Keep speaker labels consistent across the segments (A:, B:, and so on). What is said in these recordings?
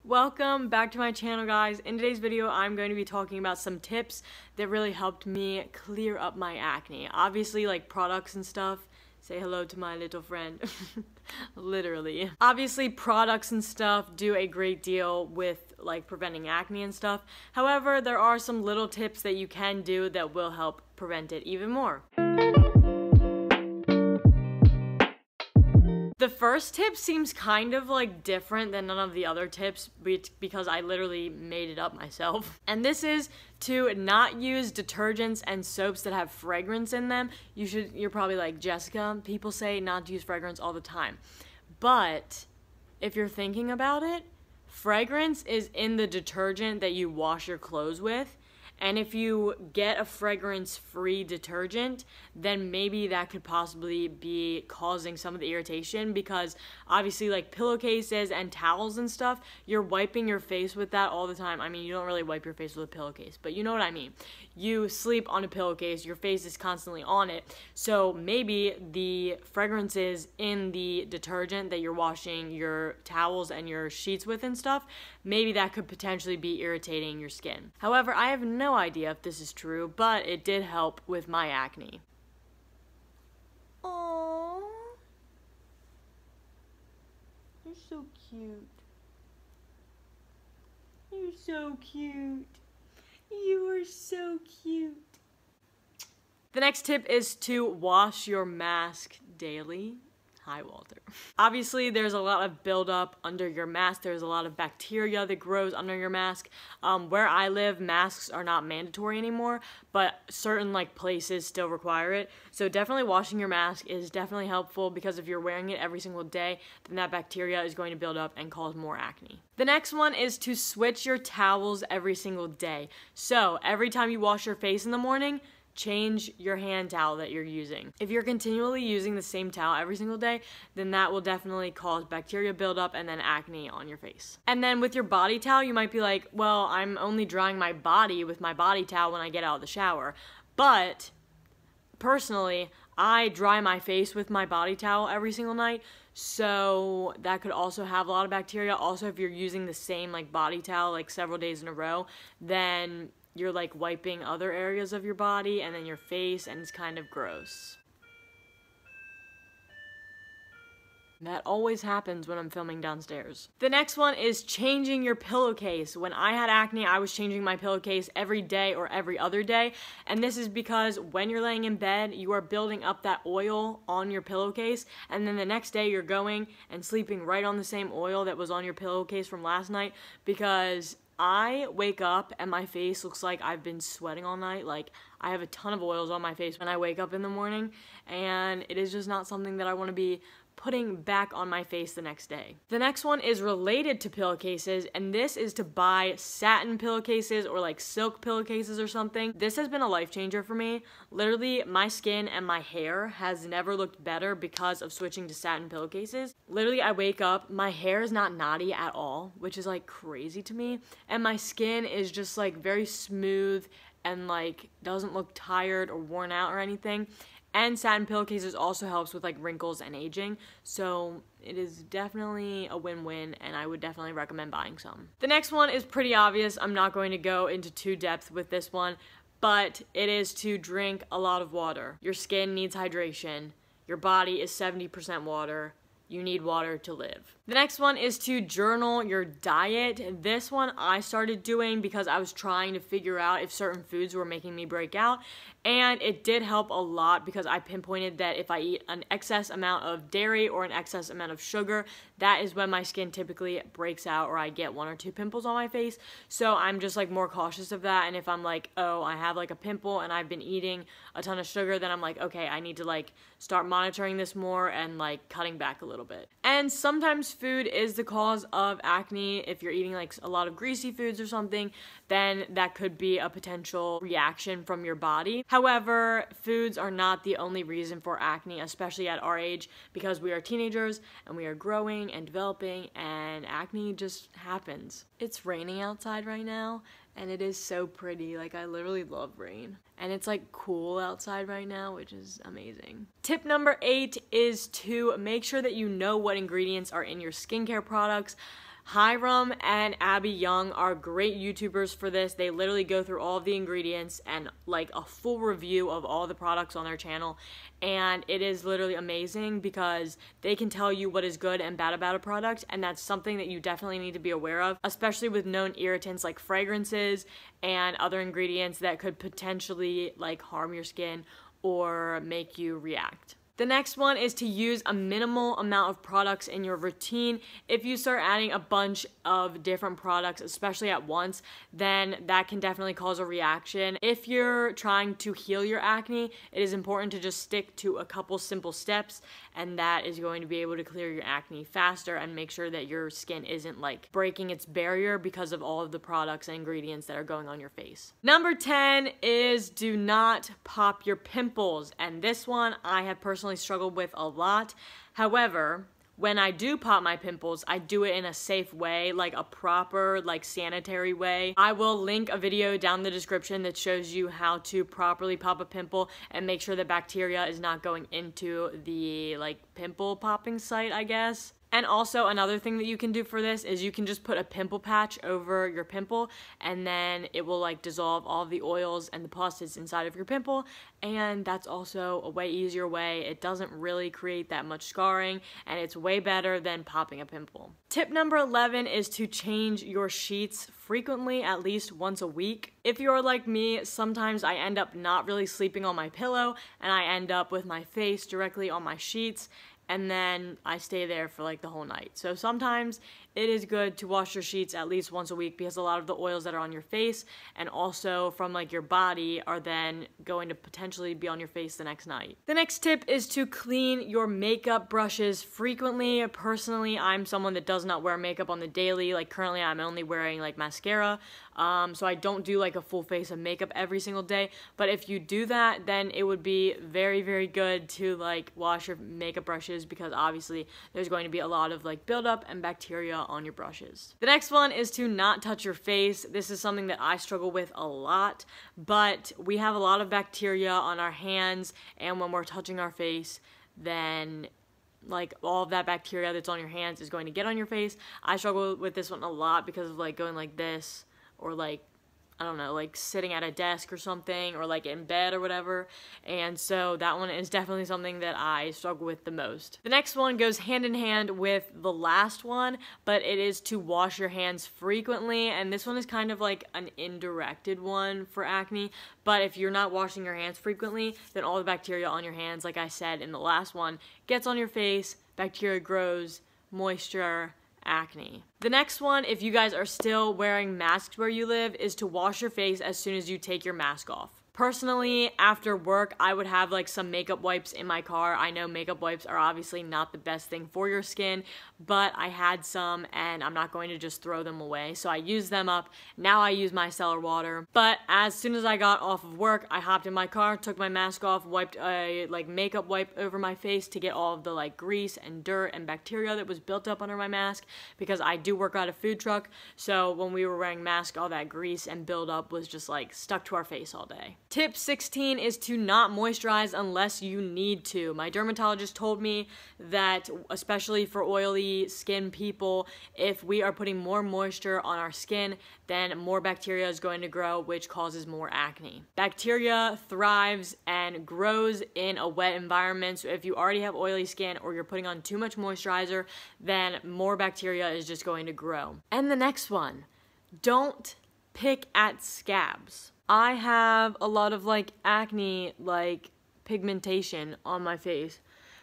A: Welcome back to my channel, guys. In today's video, I'm going to be talking about some tips that really helped me clear up my acne. Obviously, like products and stuff. Say hello to my little friend. Literally. Obviously, products and stuff do a great deal with like preventing acne and stuff. However, there are some little tips that you can do that will help prevent it even more. The first tip seems kind of like different than none of the other tips because I literally made it up myself. And this is to not use detergents and soaps that have fragrance in them. You're probably like, Jessica, people say not to use fragrance all the time. But if you're thinking about it, fragrance is in the detergent that you wash your clothes with. And if you get a fragrance-free detergent, then maybe that could possibly be causing some of the irritation because obviously like pillowcases and towels and stuff, you're wiping your face with that all the time. I mean, you don't really wipe your face with a pillowcase, but you know what I mean. You sleep on a pillowcase, your face is constantly on it. So maybe the fragrances in the detergent that you're washing your towels and your sheets with and stuff, maybe that could potentially be irritating your skin. However, I have no idea if this is true, but it did help with my acne. Aww. You're so cute. You're so cute. You are so cute. The next tip is to wash your mask daily. Hi, Walter. Obviously, there's a lot of buildup under your mask. There's a lot of bacteria that grows under your mask. Where I live, masks are not mandatory anymore, but certain like places still require it. So definitely washing your mask is definitely helpful because if you're wearing it every single day, then that bacteria is going to build up and cause more acne. The next one is to switch your towels every single day. So every time you wash your face in the morning, change your hand towel that you're using. If you're continually using the same towel every single day, then that will definitely cause bacteria buildup and then acne on your face. And then with your body towel, you might be like, well, I'm only drying my body with my body towel when I get out of the shower. But personally, I dry my face with my body towel every single night, so that could also have a lot of bacteria. Also, if you're using the same like body towel like several days in a row, then you're like wiping other areas of your body and then your face, and it's kind of gross. That always happens when I'm filming downstairs. The next one is changing your pillowcase. When I had acne, I was changing my pillowcase every day or every other day. And this is because when you're laying in bed, you are building up that oil on your pillowcase. And then the next day you're going and sleeping right on the same oil that was on your pillowcase from last night, because I wake up and my face looks like I've been sweating all night. Like, I have a ton of oils on my face when I wake up in the morning, and it is just not something that I want to be putting back on my face the next day. The next one is related to pillowcases, and this is to buy satin pillowcases or like silk pillowcases or something. This has been a life changer for me. Literally, my skin and my hair has never looked better because of switching to satin pillowcases. Literally, I wake up, my hair is not knotty at all, which is like crazy to me, and my skin is just like very smooth and like doesn't look tired or worn out or anything. And satin pillowcases also helps with like wrinkles and aging, so it is definitely a win-win, and I would definitely recommend buying some. The next one is pretty obvious. I'm not going to go into too depth with this one, but it is to drink a lot of water. Your skin needs hydration. Your body is 70% water. You need water to live. The next one is to journal your diet. This one I started doing because I was trying to figure out if certain foods were making me break out, and it did help a lot because I pinpointed that if I eat an excess amount of dairy or an excess amount of sugar, that is when my skin typically breaks out or I get 1 or 2 pimples on my face. So I'm just like more cautious of that, and if I'm like, oh, I have like a pimple and I've been eating a ton of sugar, then I'm like, okay, I need to like start monitoring this more and like cutting back a little bit. And sometimes food is the cause of acne. If you're eating like a lot of greasy foods or something, then that could be a potential reaction from your body. However, foods are not the only reason for acne, especially at our age, because we are teenagers and we are growing and developing, and acne just happens. It's raining outside right now, and it is so pretty. Like, I literally love rain. And it's like cool outside right now, which is amazing. Tip number 8 is to make sure that you know what ingredients are in your skincare products. Hiram and Abby Young are great YouTubers for this. They literally go through all of the ingredients and like a full review of all the products on their channel, and it is literally amazing because they can tell you what is good and bad about a product, and that's something that you definitely need to be aware of, especially with known irritants like fragrances and other ingredients that could potentially like harm your skin or make you react. The next one is to use a minimal amount of products in your routine. If you start adding a bunch of different products, especially at once, then that can definitely cause a reaction. If you're trying to heal your acne, it is important to just stick to a couple simple steps, and that is going to be able to clear your acne faster and make sure that your skin isn't like breaking its barrier because of all of the products and ingredients that are going on your face. Number 10 is do not pop your pimples, and this one I have personally struggled with a lot. However, when I do pop my pimples, I do it in a safe way, like a proper, like sanitary way. I will link a video down the description that shows you how to properly pop a pimple and make sure that bacteria is not going into the like pimple popping site, I guess. And also another thing that you can do for this is you can just put a pimple patch over your pimple, and then it will like dissolve all of the oils and the pus that's inside of your pimple, and that's also a way easier way. It doesn't really create that much scarring, and it's way better than popping a pimple. Tip number 11 is to change your sheets frequently, at least once a week. If you're like me, sometimes I end up not really sleeping on my pillow, and I end up with my face directly on my sheets, and then I stay there for like the whole night. So sometimes it is good to wash your sheets at least once a week because a lot of the oils that are on your face and also from like your body are then going to potentially be on your face the next night. The next tip is to clean your makeup brushes frequently. Personally, I'm someone that does not wear makeup on the daily. Like currently I'm only wearing like mascara, so I don't do like a full face of makeup every single day. But if you do that, then it would be very, very good to like wash your makeup brushes because obviously there's going to be a lot of like buildup and bacteria on your brushes. The next one is to not touch your face. This is something that I struggle with a lot, but we have a lot of bacteria on our hands, and when we're touching our face, then like all of that bacteria that's on your hands is going to get on your face. I struggle with this one a lot because of like going like this, or like I don't know, like sitting at a desk or something, or like in bed or whatever, and so that one is definitely something that I struggle with the most. The next one goes hand in hand with the last one, but it is to wash your hands frequently, and this one is kind of like an indirected one for acne, but if you're not washing your hands frequently, then all the bacteria on your hands, like I said in the last one, gets on your face, bacteria grows, moisture, acne. The next one, if you guys are still wearing masks where you live, is to wash your face as soon as you take your mask off. Personally, after work, I would have like some makeup wipes in my car. I know makeup wipes are obviously not the best thing for your skin, but I had some and I'm not going to just throw them away. So I used them up. Now I use micellar water. But as soon as I got off of work, I hopped in my car, took my mask off, wiped a like makeup wipe over my face to get all of the like grease and dirt and bacteria that was built up under my mask, because I do work at a food truck. So when we were wearing masks, all that grease and buildup was just like stuck to our face all day. Tip 16 is to not moisturize unless you need to. My dermatologist told me that, especially for oily skin people, if we are putting more moisture on our skin, then more bacteria is going to grow, which causes more acne. Bacteria thrives and grows in a wet environment, so if you already have oily skin or you're putting on too much moisturizer, then more bacteria is just going to grow. And the next one, don't pick at scabs. I have a lot of like acne, like pigmentation on my face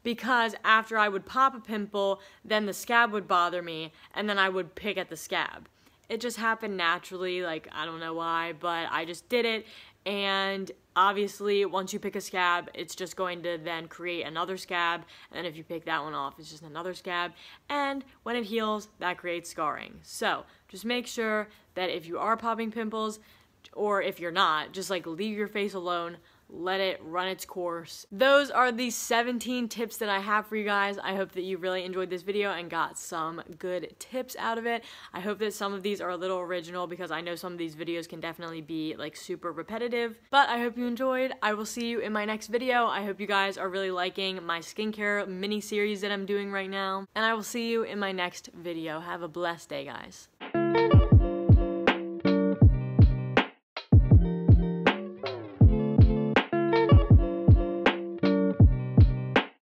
A: because after I would pop a pimple, then the scab would bother me and then I would pick at the scab. It just happened naturally, like I don't know why, but I just did it. And obviously once you pick a scab, it's just going to then create another scab, and then if you pick that one off, it's just another scab, and when it heals, that creates scarring. So just make sure that if you are popping pimples, or if you're not, just like leave your face alone, let it run its course. Those are the 17 tips that I have for you guys. I hope that you really enjoyed this video and got some good tips out of it. I hope that some of these are a little original because I know some of these videos can definitely be like super repetitive, but I hope you enjoyed. I will see you in my next video. I hope you guys are really liking my skincare mini series that I'm doing right now, and I will see you in my next video. Have a blessed day, guys.